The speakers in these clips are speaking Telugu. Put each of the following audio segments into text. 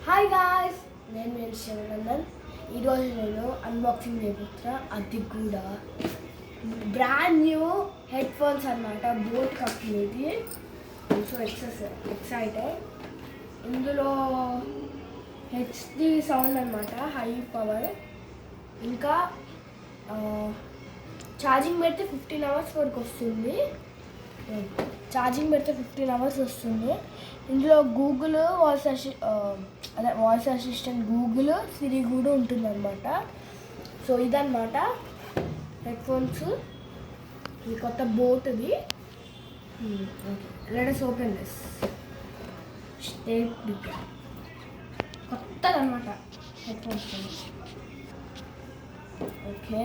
హాయ్ గాయ్స్, నేను శివనందన్. ఈరోజు నేను అన్బాక్సింగ్ చేయబోతున్నా. అది కూడా బ్రాండ్ న్యూ హెడ్ ఫోన్స్ అనమాట, బోట్ కంపెనీది. So excited. ఇందులో హెచ్డి సౌండ్ అనమాట, హై పవర్. ఇంకా ఛార్జింగ్ పెడితే 15 అవర్స్ వరకు వస్తుంది. వస్తుంది. ఇందులో Google voice assistant Google Siri కూడా ఉంటుందన్నమాట. సో ఇదన్నమాట హెడ్ ఫోన్స్. ఇది కొత్త బోట్ది. Let us open this. కొత్తదన్నమాట headphones. Okay,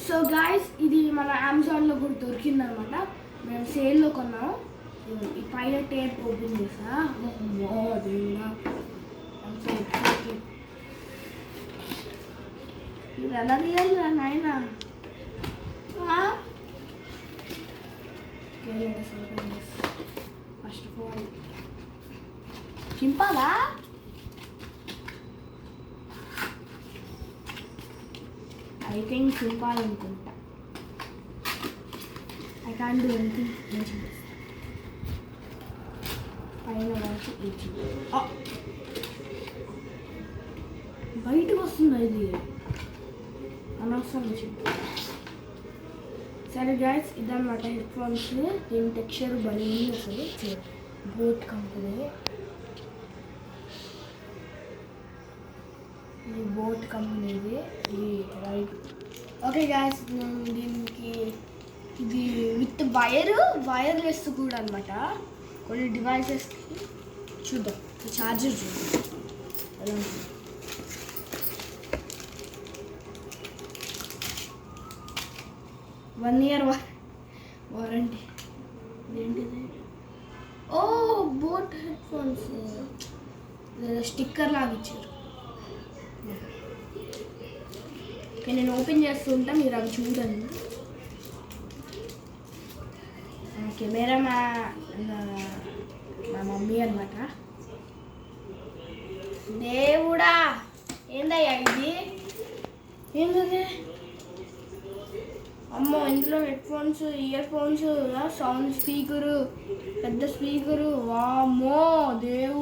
so guys, ఇది మన అమెజాన్లో కూడా దొరికిందనమాట. మేము సేల్లో కొన్నాం. ఈ పైన టేప్ ఓపెన్ చేసా. ఇది ఎలా తీయాలి నాయన? ఫస్ట్ ఆఫ్ ఆల్ చింపాలా? ఐ థింక్ చింపాలనుకుంటా. I can't do anything. మంచిగా పైన వరకు బయటకు వస్తుంది. ఇది అనవసరం చింప. సరే గాయస్, ఇదన్నమాట హెడ్ ఫోన్స్. దీని టెక్స్చర్ బలి అసలు. Boat company. ఇది బోట్ కంపెనీది. ఇది రైట్. ఓకే గాయస్, దీనికి ఇది విత్ వైర్లెస్ కూడా అనమాట. కొన్ని డివైసెస్కి చూద్దాం. ఛార్జర్ చూద్దాం ఎలా ఉంటుంది. One year warranty. ఏంటిది? ఓ, బోట్ హెడ్ ఫోన్స్ స్టిక్కర్ లాగా ఇచ్చారు. నేను ఓపెన్ చేస్తుంటా, మీరు అవి చూడండి. కెమెరా మా మమ్మీ అనమాట. దేవుడా, ఏందయ్యా ఇది? ఏంటది? అమ్మో, ఇందులో head phones, ear phones, sound speaker, పెద్ద స్పీకరు. వామ్మో దేవుడు.